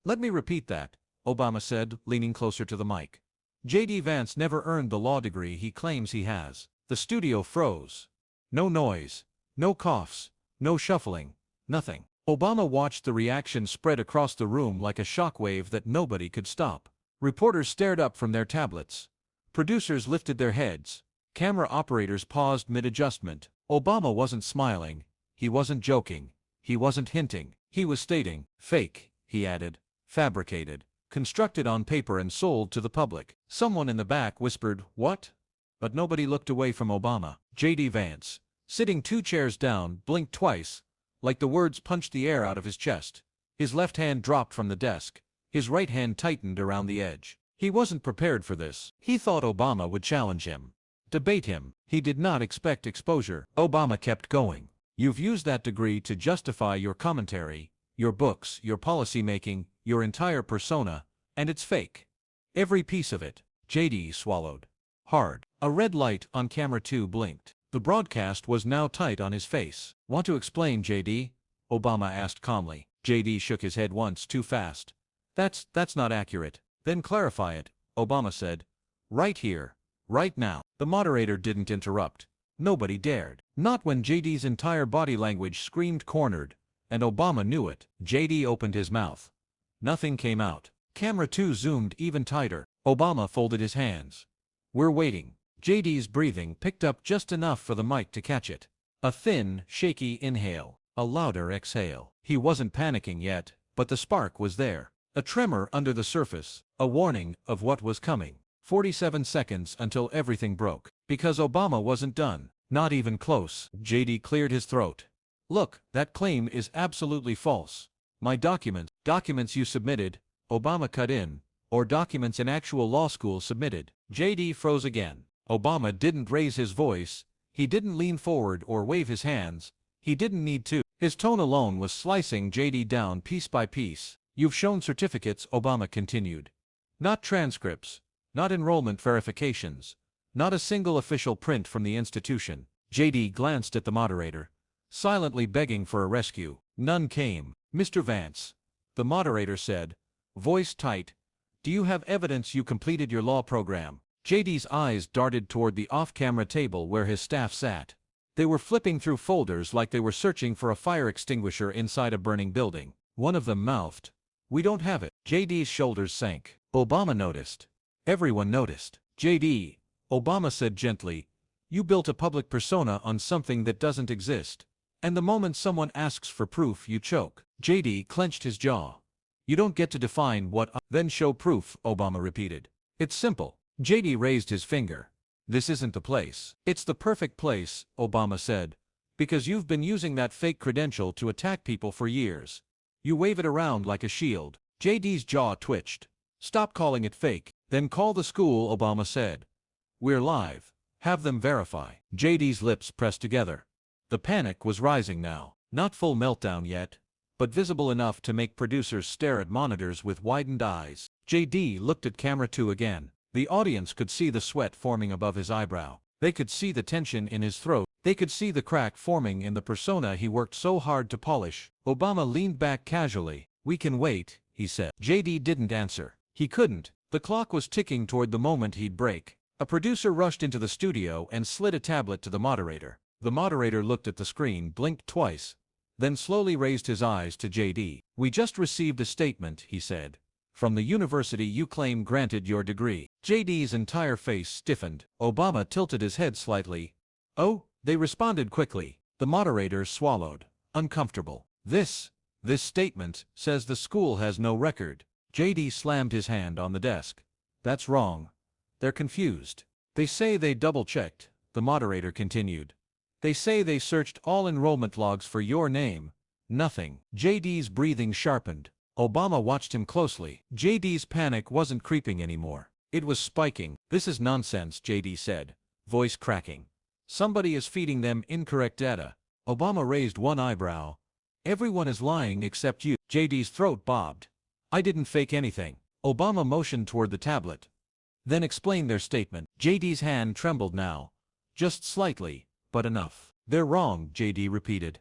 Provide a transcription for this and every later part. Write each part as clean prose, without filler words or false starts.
Let me repeat that, Obama said, leaning closer to the mic. J.D. Vance never earned the law degree he claims he has. The studio froze. No noise, no coughs, no shuffling, nothing. Obama watched the reaction spread across the room like a shockwave that nobody could stop. Reporters stared up from their tablets. Producers lifted their heads. Camera operators paused mid-adjustment. Obama wasn't smiling. He wasn't joking. He wasn't hinting. He was stating, fake, he added, fabricated, constructed on paper and sold to the public. Someone in the back whispered, "What?" But nobody looked away from Obama. J.D. Vance, sitting 2 chairs down, blinked twice, like the words punched the air out of his chest. His left hand dropped from the desk. His right hand tightened around the edge. He wasn't prepared for this. He thought Obama would challenge him, debate him. He did not expect exposure. Obama kept going. You've used that degree to justify your commentary, your books, your policy-making, your entire persona, and it's fake. Every piece of it. J.D. swallowed hard. A red light on camera 2 blinked. The broadcast was now tight on his face. Want to explain, J.D.? Obama asked calmly. J.D. shook his head once too fast. That's not accurate. Then clarify it, Obama said. Right here, right now. The moderator didn't interrupt. Nobody dared. Not when J.D.'s entire body language screamed cornered, and Obama knew it. J.D. opened his mouth. Nothing came out. Camera 2 zoomed even tighter. Obama folded his hands. We're waiting. J.D.'s breathing picked up just enough for the mic to catch it. A thin, shaky inhale. A louder exhale. He wasn't panicking yet, but the spark was there. A tremor under the surface. A warning of what was coming. 47 seconds until everything broke. Because Obama wasn't done. Not even close. J.D. cleared his throat. Look, that claim is absolutely false. My documents you submitted, Obama cut in, or documents an actual law school submitted. J.D. froze again. Obama didn't raise his voice. He didn't lean forward or wave his hands. He didn't need to. His tone alone was slicing J.D. down piece by piece. You've shown certificates, Obama continued. Not transcripts. Not enrollment verifications. Not a single official print from the institution. J.D. glanced at the moderator, silently begging for a rescue. None came. Mr. Vance, the moderator said, voice tight, do you have evidence you completed your law program? J.D.'s eyes darted toward the off-camera table where his staff sat. They were flipping through folders like they were searching for a fire extinguisher inside a burning building. One of them mouthed, "We don't have it." J.D.'s shoulders sank. Obama noticed. Everyone noticed. J.D., Obama said gently, you built a public persona on something that doesn't exist. And the moment someone asks for proof, you choke. J.D. clenched his jaw. You don't get to define what then show proof, Obama repeated. It's simple. J.D. raised his finger. This isn't the place. It's the perfect place, Obama said. Because you've been using that fake credential to attack people for years. You wave it around like a shield. J.D.'s jaw twitched. Stop calling it fake. Then call the school, Obama said. We're live. Have them verify. J.D.'s lips pressed together. The panic was rising now. Not full meltdown yet, but visible enough to make producers stare at monitors with widened eyes. J.D. looked at camera 2 again. The audience could see the sweat forming above his eyebrow. They could see the tension in his throat. They could see the crack forming in the persona he worked so hard to polish. Obama leaned back casually. We can wait, he said. J.D. didn't answer. He couldn't. The clock was ticking toward the moment he'd break. A producer rushed into the studio and slid a tablet to the moderator. The moderator looked at the screen, blinked twice, then slowly raised his eyes to J.D. We just received a statement, he said, from the university you claim granted your degree. J.D.'s entire face stiffened. Obama tilted his head slightly. Oh, they responded quickly. The moderator swallowed, uncomfortable. This statement says the school has no record. J.D. slammed his hand on the desk. That's wrong. They're confused. They say they double-checked, the moderator continued. They say they searched all enrollment logs for your name. Nothing. J.D.'s breathing sharpened. Obama watched him closely. J.D.'s panic wasn't creeping anymore. It was spiking. This is nonsense, J.D. said, voice cracking. Somebody is feeding them incorrect data. Obama raised one eyebrow. Everyone is lying except you. J.D.'s throat bobbed. I didn't fake anything. Obama motioned toward the tablet. Then explained their statement. J.D.'s hand trembled now. Just slightly, but enough. They're wrong, J.D. repeated.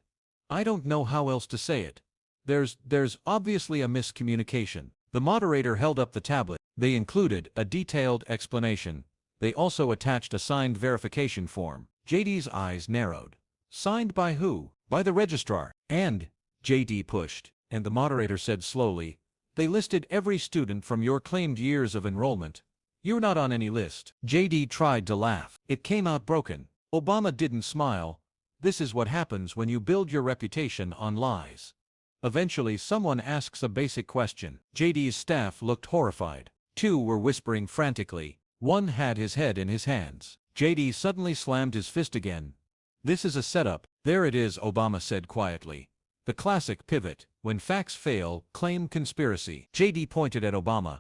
I don't know how else to say it. There's obviously a miscommunication. The moderator held up the tablet. They included a detailed explanation. They also attached a signed verification form. JD's eyes narrowed. Signed by who? By the registrar. And, JD pushed, and the moderator said slowly, they listed every student from your claimed years of enrollment. You're not on any list. JD tried to laugh. It came out broken. Obama didn't smile. This is what happens when you build your reputation on lies. Eventually someone asks a basic question. JD's staff looked horrified. Two were whispering frantically. One had his head in his hands. JD suddenly slammed his fist again. This is a setup. There it is, Obama said quietly. The classic pivot. When facts fail, claim conspiracy. JD pointed at Obama.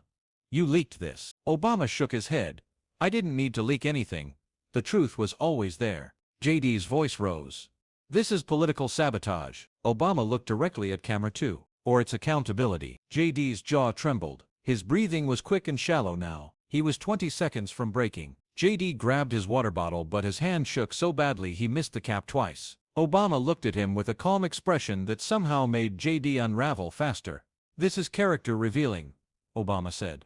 You leaked this. Obama shook his head. I didn't need to leak anything. The truth was always there. JD's voice rose. This is political sabotage. Obama looked directly at camera 2. Or its accountability. JD's jaw trembled. His breathing was quick and shallow now. He was 20 seconds from breaking. JD grabbed his water bottle, but his hand shook so badly he missed the cap twice. Obama looked at him with a calm expression that somehow made JD unravel faster. This is character revealing, Obama said.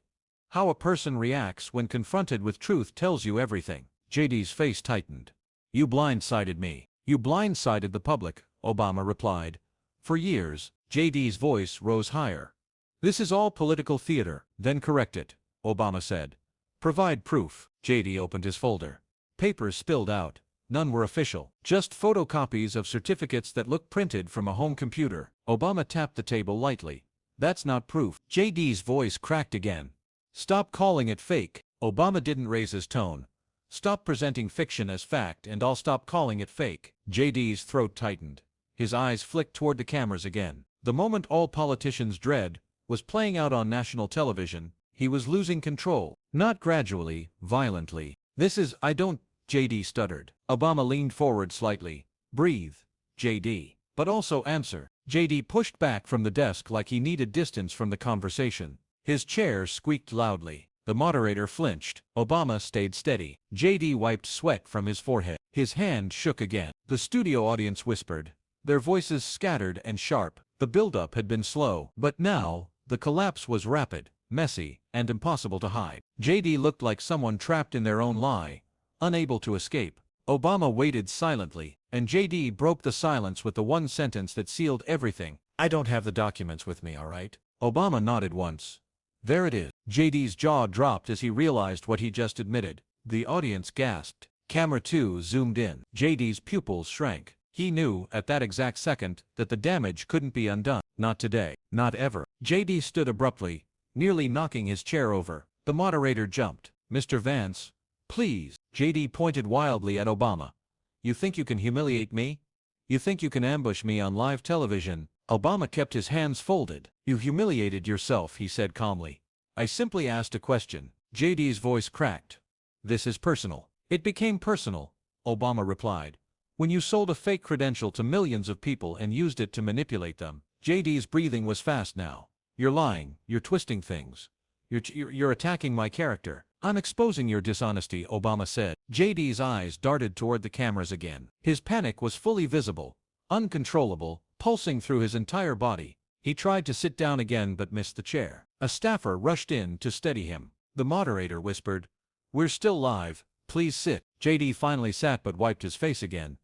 How a person reacts when confronted with truth tells you everything. JD's face tightened. You blindsided me. You blindsided the public, Obama replied. For years, JD's voice rose higher. This is all political theater. Then correct it, Obama said. Provide proof. JD opened his folder. Papers spilled out. None were official. Just photocopies of certificates that looked printed from a home computer. Obama tapped the table lightly. That's not proof. JD's voice cracked again. Stop calling it fake. Obama didn't raise his tone. Stop presenting fiction as fact and I'll stop calling it fake. JD's throat tightened. His eyes flicked toward the cameras again. The moment all politicians dread was playing out on national television. He was losing control. Not gradually, violently. I don't, JD stuttered. Obama leaned forward slightly. Breathe, JD. But also answer. JD pushed back from the desk like he needed distance from the conversation. His chair squeaked loudly. The moderator flinched. Obama stayed steady. JD wiped sweat from his forehead. His hand shook again. The studio audience whispered. Their voices scattered and sharp. The buildup had been slow. But now, the collapse was rapid, messy, and impossible to hide. JD looked like someone trapped in their own lie, unable to escape. Obama waited silently, and JD broke the silence with the one sentence that sealed everything. I don't have the documents with me, all right? Obama nodded once. There it is. JD's jaw dropped as he realized what he just admitted. The audience gasped. Camera 2 zoomed in. JD's pupils shrank. He knew, at that exact second, that the damage couldn't be undone. Not today. Not ever. JD stood abruptly, nearly knocking his chair over. The moderator jumped. Mr. Vance, please. JD pointed wildly at Obama. You think you can humiliate me? You think you can ambush me on live television? Obama kept his hands folded. You humiliated yourself, he said calmly. I simply asked a question. JD's voice cracked. This is personal. It became personal, Obama replied. When you sold a fake credential to millions of people and used it to manipulate them. JD's breathing was fast now. You're lying, you're twisting things. You're attacking my character. I'm exposing your dishonesty, Obama said. JD's eyes darted toward the cameras again. His panic was fully visible, uncontrollable, pulsing through his entire body. He tried to sit down again but missed the chair. A staffer rushed in to steady him. The moderator whispered, "We're still live, please sit." JD finally sat but wiped his face again,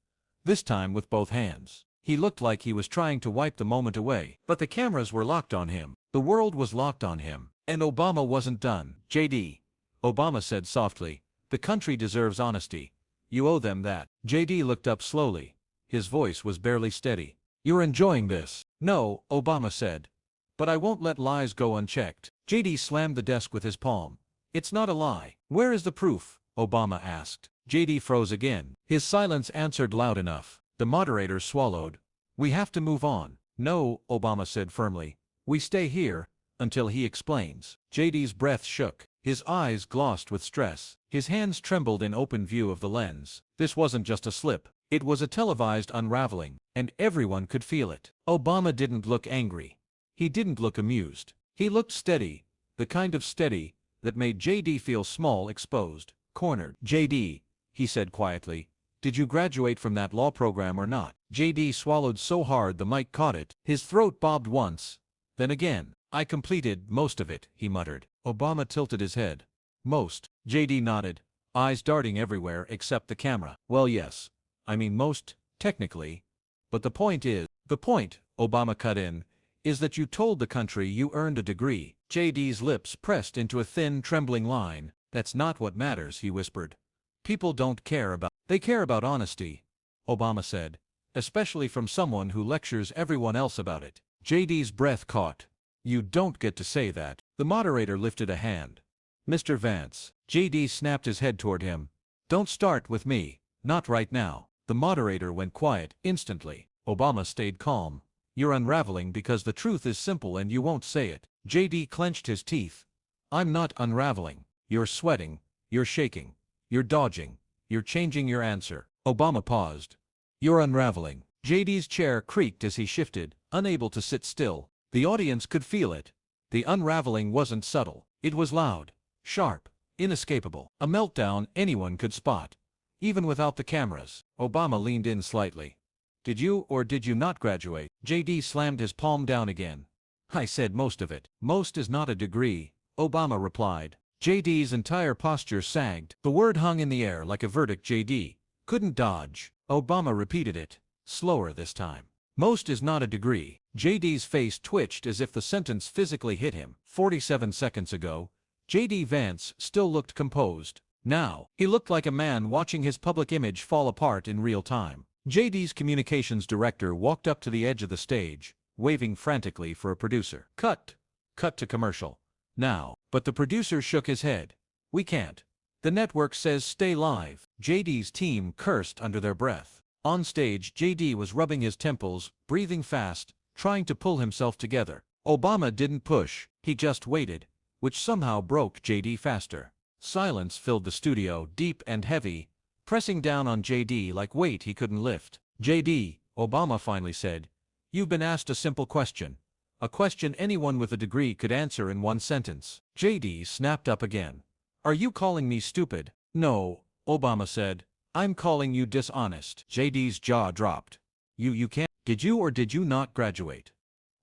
this time with both hands. He looked like he was trying to wipe the moment away. But the cameras were locked on him. The world was locked on him. And Obama wasn't done. JD, Obama said softly, the country deserves honesty. You owe them that. JD looked up slowly. His voice was barely steady. You're enjoying this. No, Obama said. But I won't let lies go unchecked. JD slammed the desk with his palm. It's not a lie. Where is the proof? Obama asked. JD froze again. His silence answered loud enough. The moderator swallowed. We have to move on. No, Obama said firmly. We stay here until he explains. JD's breath shook. His eyes glossed with stress. His hands trembled in open view of the lens. This wasn't just a slip. It was a televised unraveling, and everyone could feel it. Obama didn't look angry. He didn't look amused. He looked steady, the kind of steady that made JD feel small, exposed, cornered. JD, he said quietly, Did you graduate from that law program or not? JD swallowed so hard the mic caught it. His throat bobbed once, then again. I completed most of it, he muttered. Obama tilted his head. Most. JD nodded, eyes darting everywhere except the camera. Well, yes. I mean most, technically. But the point, Obama cut in, is that you told the country you earned a degree. JD's lips pressed into a thin, trembling line. That's not what matters, he whispered. People don't care about. They care about honesty, Obama said, especially from someone who lectures everyone else about it. JD's breath caught. You don't get to say that. The moderator lifted a hand. Mr. Vance. JD snapped his head toward him. Don't start with me. Not right now. The moderator went quiet instantly. Obama stayed calm. You're unraveling because the truth is simple and you won't say it. JD clenched his teeth. I'm not unraveling. You're sweating. You're shaking. You're dodging. You're changing your answer. Obama paused. You're unraveling. JD's chair creaked as he shifted, unable to sit still. The audience could feel it. The unraveling wasn't subtle. It was loud, sharp, inescapable. A meltdown anyone could spot, even without the cameras. Obama leaned in slightly. Did you or did you not graduate? JD slammed his palm down again. I said most of it. Most is not a degree, Obama replied. JD's entire posture sagged. The word hung in the air like a verdict JD couldn't dodge. Obama repeated it, slower this time. Most is not a degree. JD's face twitched as if the sentence physically hit him. 47 seconds ago, JD Vance still looked composed. Now, he looked like a man watching his public image fall apart in real time. JD's communications director walked up to the edge of the stage, waving frantically for a producer. Cut. Cut to commercial. Now. But the producer shook his head. We can't. The network says stay live. JD's team cursed under their breath. On stage, JD was rubbing his temples, breathing fast, trying to pull himself together. Obama didn't push, he just waited, which somehow broke JD faster. Silence filled the studio, deep and heavy, pressing down on JD like weight he couldn't lift. JD, Obama finally said, you've been asked a simple question. A question anyone with a degree could answer in one sentence. JD snapped up again. Are you calling me stupid? No, Obama said. I'm calling you dishonest. JD's jaw dropped. You can't. Did you or did you not graduate?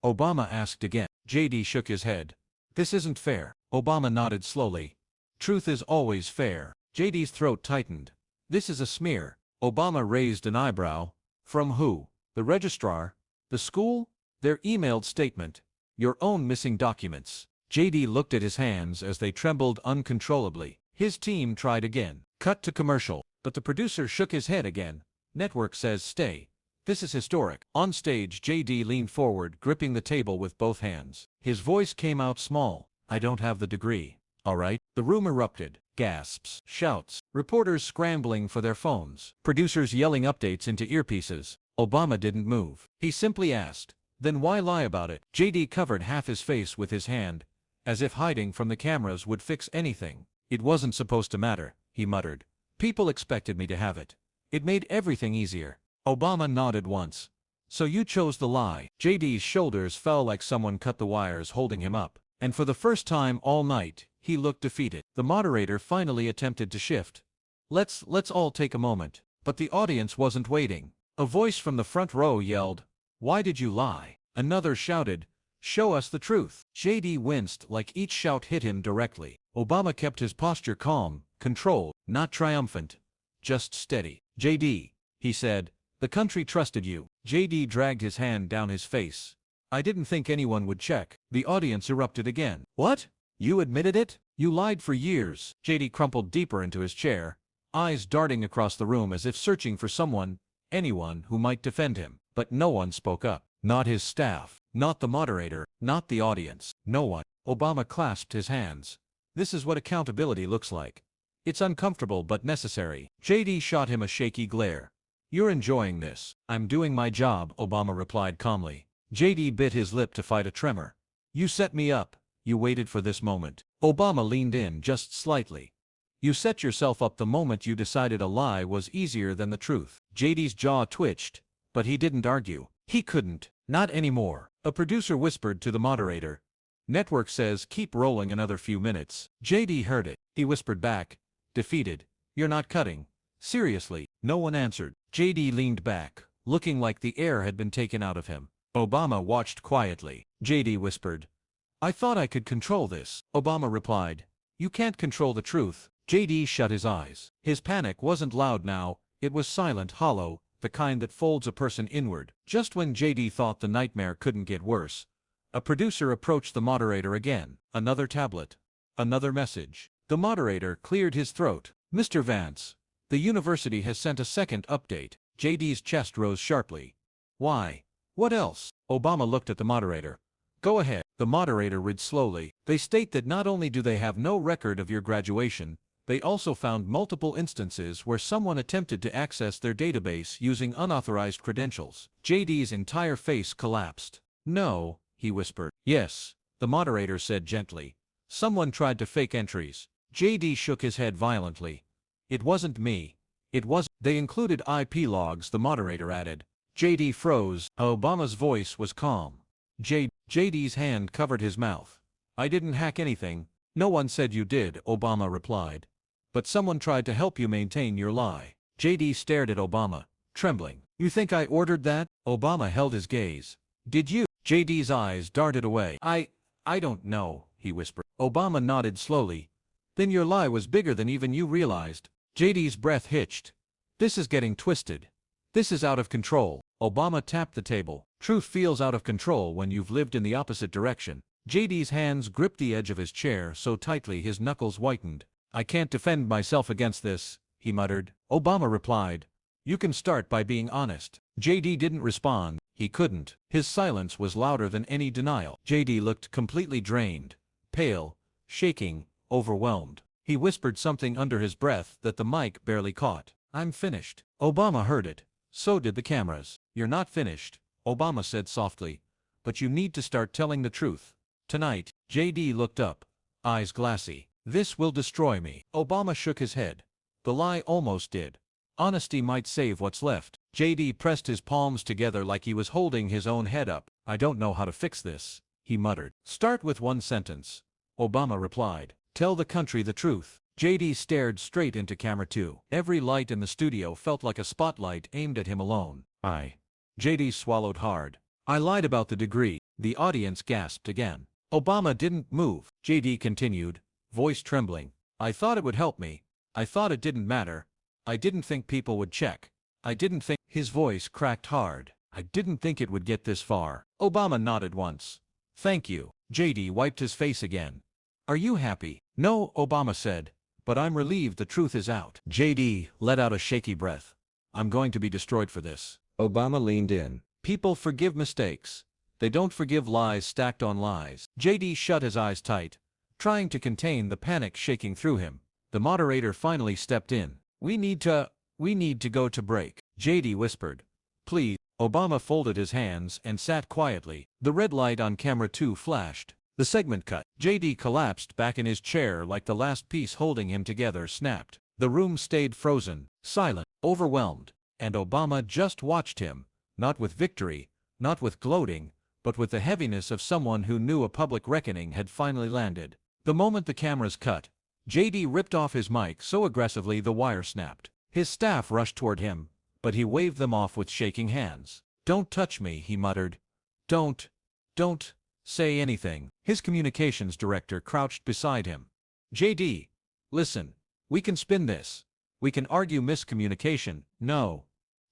Obama asked again. JD shook his head. This isn't fair. Obama nodded slowly. Truth is always fair. JD's throat tightened. This is a smear. Obama raised an eyebrow. From who? The registrar? The school? Their emailed statement. Your own missing documents. JD looked at his hands as they trembled uncontrollably. His team tried again. Cut to commercial. But the producer shook his head again. Network says stay. This is historic. On stage, JD leaned forward, gripping the table with both hands. His voice came out small. I don't have the degree. All right. The room erupted. Gasps, shouts, reporters scrambling for their phones, producers yelling updates into earpieces. Obama didn't move. He simply asked, then why lie about it? JD covered half his face with his hand, as if hiding from the cameras would fix anything. It wasn't supposed to matter, he muttered. People expected me to have it. It made everything easier. Obama nodded once. So you chose the lie. JD's shoulders fell like someone cut the wires holding him up. And for the first time all night, he looked defeated. The moderator finally attempted to shift. Let's all take a moment. But the audience wasn't waiting. A voice from the front row yelled, why did you lie? Another shouted, show us the truth. JD winced like each shout hit him directly. Obama kept his posture calm, controlled, not triumphant, just steady. JD, he said, the country trusted you. JD dragged his hand down his face. I didn't think anyone would check. The audience erupted again. What? You admitted it? You lied for years. JD crumpled deeper into his chair, eyes darting across the room as if searching for someone, anyone who might defend him. But no one spoke up. Not his staff, not the moderator, not the audience. No one. Obama clasped his hands. This is what accountability looks like. It's uncomfortable but necessary. JD shot him a shaky glare. You're enjoying this. I'm doing my job, Obama replied calmly. JD bit his lip to fight a tremor. You set me up. You waited for this moment. Obama leaned in just slightly. You set yourself up the moment you decided a lie was easier than the truth. JD's jaw twitched, but he didn't argue. He couldn't. Not anymore. A producer whispered to the moderator. Network says keep rolling another few minutes. JD heard it. He whispered back, defeated. You're not cutting. Seriously, no one answered. JD leaned back, looking like the air had been taken out of him. Obama watched quietly. JD whispered, "I thought I could control this." Obama replied, "You can't control the truth." JD shut his eyes. His panic wasn't loud now, it was silent, hollow, the kind that folds a person inward. Just when JD thought the nightmare couldn't get worse, a producer approached the moderator again. Another tablet. Another message. The moderator cleared his throat. "Mr. Vance, the university has sent a second update." JD's chest rose sharply. "Why? What else?" Obama looked at the moderator. "Go ahead." The moderator read slowly. "They state that not only do they have no record of your graduation, they also found multiple instances where someone attempted to access their database using unauthorized credentials." JD's entire face collapsed. "No," he whispered. "Yes," the moderator said gently. "Someone tried to fake entries." JD shook his head violently. "It wasn't me. It wasn't." "They included IP logs," the moderator added. JD froze. Obama's voice was calm. JD's hand covered his mouth. "I didn't hack anything." "No one said you did," Obama replied. "But someone tried to help you maintain your lie." JD stared at Obama, trembling. "You think I ordered that?" Obama held his gaze. "Did you?" JD's eyes darted away. I don't know," he whispered. Obama nodded slowly. "Then your lie was bigger than even you realized." JD's breath hitched. "This is getting twisted. This is out of control." Obama tapped the table. "Truth feels out of control when you've lived in the opposite direction." JD's hands gripped the edge of his chair so tightly his knuckles whitened. "I can't defend myself against this," he muttered. Obama replied, "You can start by being honest." JD didn't respond. He couldn't. His silence was louder than any denial. JD looked completely drained, pale, shaking, overwhelmed. He whispered something under his breath that the mic barely caught. "I'm finished." Obama heard it. So did the cameras. "You're not finished," Obama said softly, "but you need to start telling the truth. Tonight." JD looked up, eyes glassy. "This will destroy me." Obama shook his head. "The lie almost did. Honesty might save what's left." JD pressed his palms together like he was holding his own head up. "I don't know how to fix this," he muttered. "Start with one sentence," Obama replied. "Tell the country the truth." JD stared straight into camera 2. Every light in the studio felt like a spotlight aimed at him alone. JD swallowed hard. "I lied about the degree." The audience gasped again. Obama didn't move. JD continued, voice trembling. "I thought it would help me. I thought it didn't matter. I didn't think people would check. I didn't think—" His voice cracked hard. "I didn't think it would get this far." Obama nodded once. "Thank you." JD wiped his face again. "Are you happy?" "No," Obama said. "But I'm relieved the truth is out." JD let out a shaky breath. "I'm going to be destroyed for this." Obama leaned in. "People forgive mistakes. They don't forgive lies stacked on lies." JD shut his eyes tight, trying to contain the panic shaking through him. The moderator finally stepped in. We need to go to break," JD whispered. "Please." Obama folded his hands and sat quietly. The red light on camera 2 flashed. The segment cut. JD collapsed back in his chair like the last piece holding him together snapped. The room stayed frozen, silent, overwhelmed, and Obama just watched him, not with victory, not with gloating, but with the heaviness of someone who knew a public reckoning had finally landed. The moment the cameras cut, JD ripped off his mic so aggressively the wire snapped. His staff rushed toward him, but he waved them off with shaking hands. "Don't touch me," he muttered. Don't say anything." His communications director crouched beside him. "JD, listen, we can spin this. We can argue miscommunication." "No,"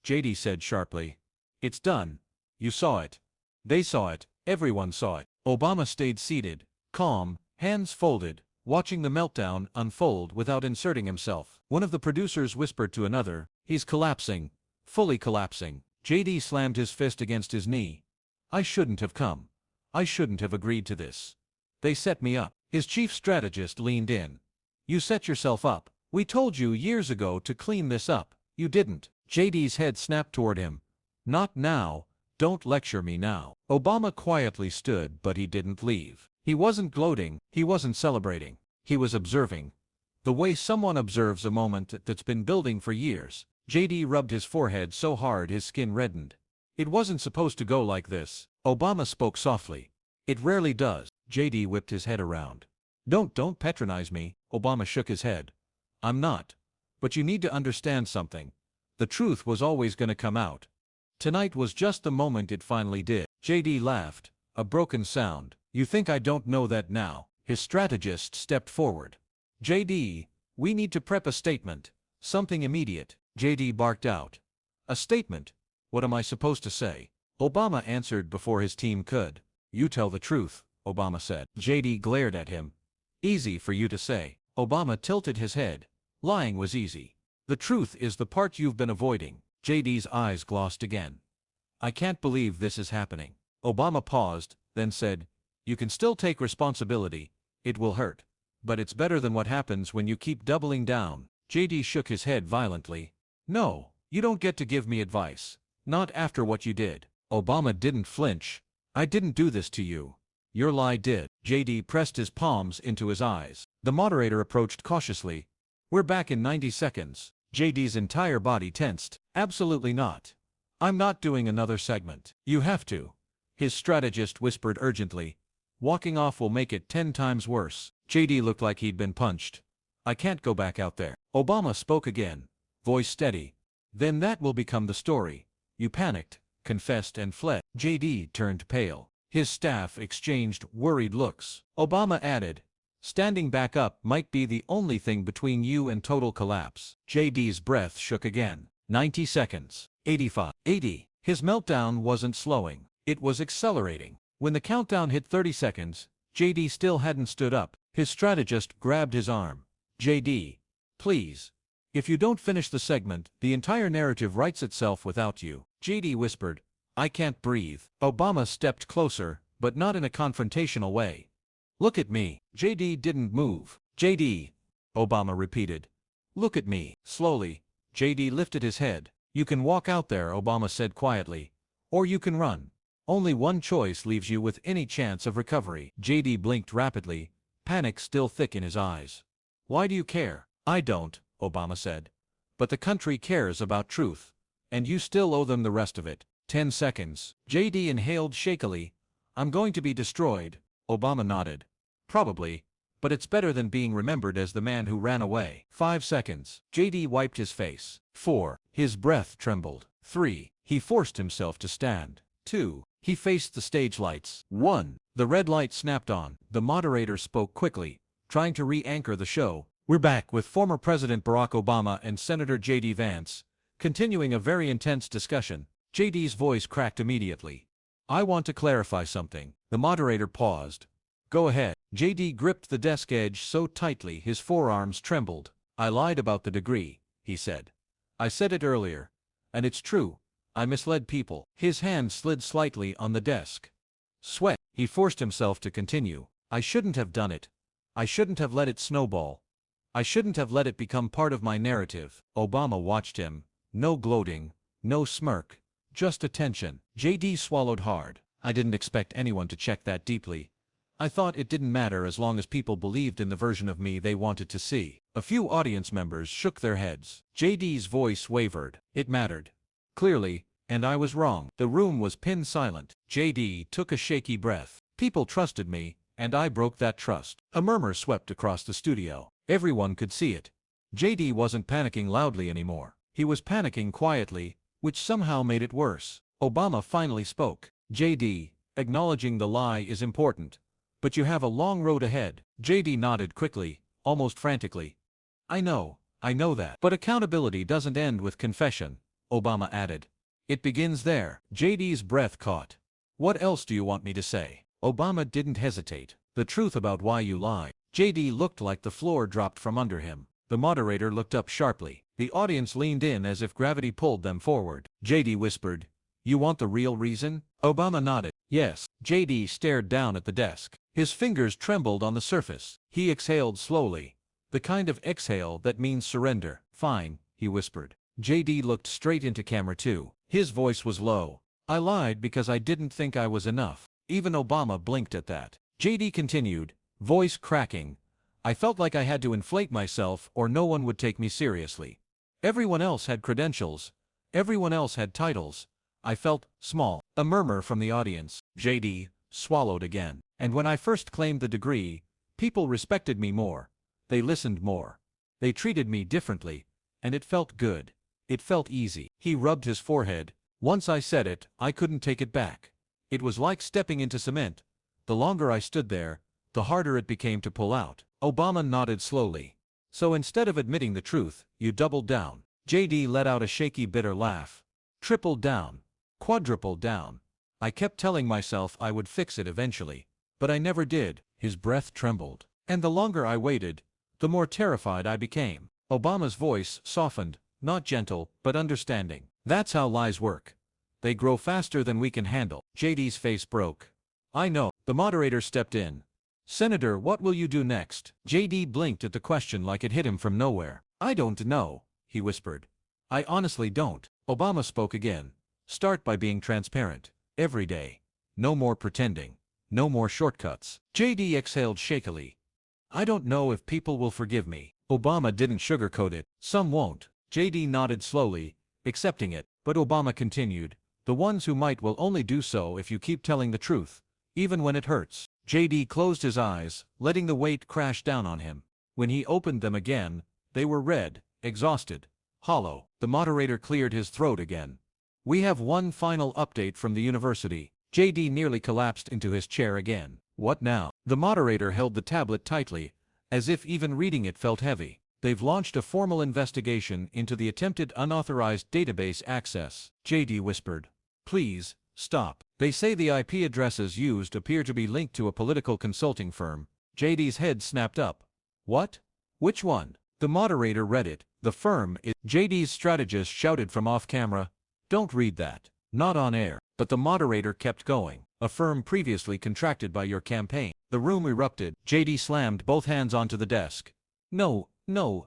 JD said sharply. "It's done. You saw it. They saw it. Everyone saw it." Obama stayed seated, calm, hands folded, watching the meltdown unfold without inserting himself. One of the producers whispered to another, "He's collapsing, fully collapsing." JD slammed his fist against his knee. "I shouldn't have come. I shouldn't have agreed to this. They set me up." His chief strategist leaned in. "You set yourself up. We told you years ago to clean this up. You didn't." JD's head snapped toward him. "Not now. Don't lecture me now." Obama quietly stood, but he didn't leave. He wasn't gloating, he wasn't celebrating. He was observing. The way someone observes a moment that's been building for years. JD rubbed his forehead so hard his skin reddened. "It wasn't supposed to go like this." Obama spoke softly. "It rarely does." JD whipped his head around. Don't patronize me." Obama shook his head. "I'm not. But you need to understand something. The truth was always gonna come out. Tonight was just the moment it finally did. JD laughed, a broken sound. You think I don't know that now? His strategist stepped forward. JD, we need to prep a statement. Something immediate. JD barked out. A statement? What am I supposed to say? Obama answered before his team could. You tell the truth, Obama said. JD glared at him. Easy for you to say. Obama tilted his head. Lying was easy. The truth is the part you've been avoiding. JD's eyes glossed again. I can't believe this is happening. Obama paused, then said, you can still take responsibility. It will hurt. But it's better than what happens when you keep doubling down. JD shook his head violently. No, you don't get to give me advice. Not after what you did. Obama didn't flinch. I didn't do this to you. Your lie did. JD pressed his palms into his eyes. The moderator approached cautiously. We're back in 90 seconds. JD's entire body tensed. Absolutely not. I'm not doing another segment. You have to. His strategist whispered urgently. Walking off will make it 10 times worse. JD looked like he'd been punched. I can't go back out there. Obama spoke again, voice steady. Then that will become the story. You panicked, confessed and fled. JD turned pale. His staff exchanged worried looks. Obama added, standing back up might be the only thing between you and total collapse. JD's breath shook again. 90 seconds. 85. 80. His meltdown wasn't slowing. It was accelerating. When the countdown hit 30 seconds, JD still hadn't stood up. His strategist grabbed his arm. JD, please. If you don't finish the segment, the entire narrative writes itself without you. JD whispered, I can't breathe. Obama stepped closer, but not in a confrontational way. Look at me. JD didn't move. JD, Obama repeated. Look at me. Slowly, JD lifted his head. You can walk out there, Obama said quietly. Or you can run. Only one choice leaves you with any chance of recovery. JD blinked rapidly, panic still thick in his eyes. Why do you care? I don't, Obama said. But the country cares about truth. And you still owe them the rest of it. 10 seconds. JD inhaled shakily. I'm going to be destroyed. Obama nodded. Probably. But it's better than being remembered as the man who ran away. 5 seconds. JD wiped his face. 4. His breath trembled. 3. He forced himself to stand. 2. He faced the stage lights. 1. The red light snapped on. The moderator spoke quickly, trying to re-anchor the show. We're back with former President Barack Obama and Senator J.D. Vance, continuing a very intense discussion. JD's voice cracked immediately. I want to clarify something. The moderator paused. Go ahead. JD gripped the desk edge so tightly his forearms trembled. I lied about the degree, he said. I said it earlier. And it's true. I misled people. His hand slid slightly on the desk. Sweat. He forced himself to continue. I shouldn't have done it. I shouldn't have let it snowball. I shouldn't have let it become part of my narrative. Obama watched him. No gloating, no smirk, just attention. JD swallowed hard. I didn't expect anyone to check that deeply. I thought it didn't matter as long as people believed in the version of me they wanted to see. A few audience members shook their heads. JD's voice wavered. It mattered. Clearly, and I was wrong. The room was pin silent. JD took a shaky breath. People trusted me, and I broke that trust. A murmur swept across the studio. Everyone could see it. JD wasn't panicking loudly anymore. He was panicking quietly, which somehow made it worse. Obama finally spoke. JD, acknowledging the lie is important. But you have a long road ahead. JD nodded quickly, almost frantically. I know that. But accountability doesn't end with confession, Obama added. It begins there. JD's breath caught. What else do you want me to say? Obama didn't hesitate. The truth about why you lied. JD looked like the floor dropped from under him. The moderator looked up sharply. The audience leaned in as if gravity pulled them forward. JD whispered, You want the real reason? Obama nodded. Yes. JD stared down at the desk. His fingers trembled on the surface. He exhaled slowly. The kind of exhale that means surrender. Fine, he whispered. JD looked straight into camera 2. His voice was low. I lied because I didn't think I was enough. Even Obama blinked at that. JD continued, voice cracking. I felt like I had to inflate myself or no one would take me seriously. Everyone else had credentials. Everyone else had titles. I felt small. A murmur from the audience. JD swallowed again. And when I first claimed the degree, people respected me more. They listened more. They treated me differently. And it felt good. It felt easy. He rubbed his forehead. Once I said it, I couldn't take it back. It was like stepping into cement. The longer I stood there, the harder it became to pull out. Obama nodded slowly. So instead of admitting the truth, you doubled down. JD let out a shaky, bitter laugh. Tripled down. Quadrupled down. I kept telling myself I would fix it eventually. But I never did. His breath trembled. And the longer I waited, the more terrified I became. Obama's voice softened, not gentle, but understanding. That's how lies work. They grow faster than we can handle. JD's face broke. I know. The moderator stepped in. Senator, what will you do next? JD blinked at the question like it hit him from nowhere. I don't know, he whispered. I honestly don't. Obama spoke again. Start by being transparent. Every day. No more pretending. No more shortcuts. JD exhaled shakily. I don't know if people will forgive me. Obama didn't sugarcoat it. Some won't. JD nodded slowly, accepting it. But Obama continued. The ones who might will only do so if you keep telling the truth, even when it hurts. JD closed his eyes, letting the weight crash down on him. When he opened them again, they were red, exhausted, hollow. The moderator cleared his throat again. We have one final update from the university. JD nearly collapsed into his chair again. What now? The moderator held the tablet tightly, as if even reading it felt heavy. They've launched a formal investigation into the attempted unauthorized database access. JD whispered. Please, stop. They say the IP addresses used appear to be linked to a political consulting firm. JD's head snapped up. What? Which one? The moderator read it. The firm is... JD's strategist shouted from off-camera. Don't read that. Not on air. But the moderator kept going. A firm previously contracted by your campaign. The room erupted. JD slammed both hands onto the desk. No,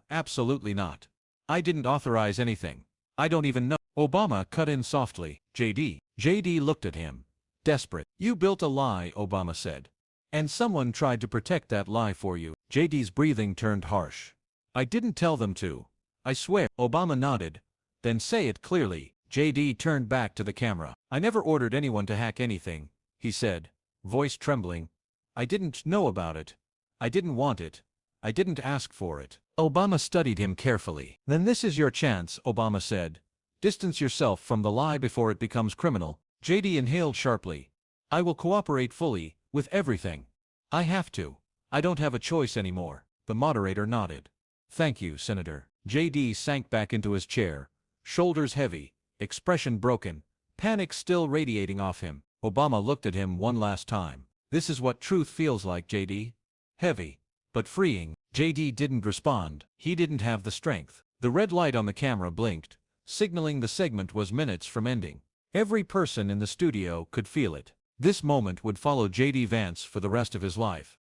absolutely not. I didn't authorize anything. I don't even know. Obama cut in softly. JD looked at him. Desperate. You built a lie, Obama said. And someone tried to protect that lie for you. JD's breathing turned harsh. I didn't tell them to. I swear. Obama nodded. Then say it clearly. JD turned back to the camera. I never ordered anyone to hack anything, he said, voice trembling. I didn't know about it. I didn't want it. I didn't ask for it. Obama studied him carefully. Then this is your chance, Obama said. Distance yourself from the lie before it becomes criminal. JD inhaled sharply. I will cooperate fully, with everything. I have to. I don't have a choice anymore. The moderator nodded. Thank you, Senator. JD sank back into his chair, shoulders heavy, expression broken, panic still radiating off him. Obama looked at him one last time. This is what truth feels like, JD. Heavy, but freeing. JD didn't respond. He didn't have the strength. The red light on the camera blinked, signaling the segment was minutes from ending. Every person in the studio could feel it. This moment would follow JD Vance for the rest of his life.